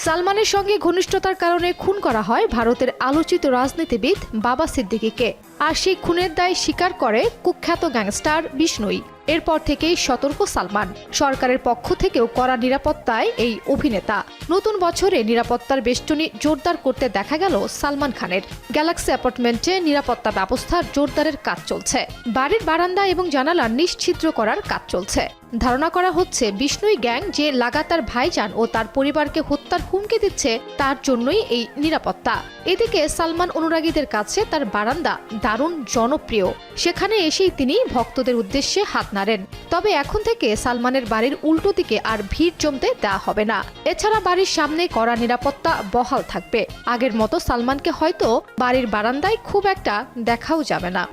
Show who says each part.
Speaker 1: সালমানের সঙ্গে ঘনিষ্ঠতার কারণে খুন করা হয় ভারতের আলোচিত রাজনীতিবিদ বাবা সিদ্দিকীকে। আর সেই খুনের দায় স্বীকার করে কুখ্যাত গ্যাংস্টার বিষ্ণুই। এরপর থেকেই সতর্ক সালমান। সরকারের পক্ষ থেকেও কড়া নিরাপত্তায় এই অভিনেতা। নতুন বছরে নিরাপত্তার বেষ্টনী জোরদার করতে দেখা গেল সালমান খানের। গ্যালাক্সি অ্যাপার্টমেন্টে নিরাপত্তা ব্যবস্থা জোরদারের কাজ চলছে। বাড়ির বারান্দা এবং জানালা নিশ্ছিদ্র করার কাজ চলছে। ধারণা করা হচ্ছে বিষ্ণুই গ্যাং যে লাগাতার ভাইজান ও তার পরিবারকে হত্যার হুমকি দিচ্ছে তার জন্যই এই নিরাপত্তা। এদিকে সালমান অনুরাগীদের কাছে তার বারান্দা দারুণ জনপ্রিয়। সেখানে এসেই তিনি ভক্তদের উদ্দেশ্যে হাত নাড়েন। তবে এখন থেকে সালমানের বাড়ির উল্টো দিকে আর ভিড় জমতে দেওয়া হবে না। এছাড়া বাড়ির সামনে কড়া নিরাপত্তা বহাল থাকবে। আগের মতো সালমানকে হয়তো বাড়ির বারান্দায় খুব একটা দেখাও যাবে না।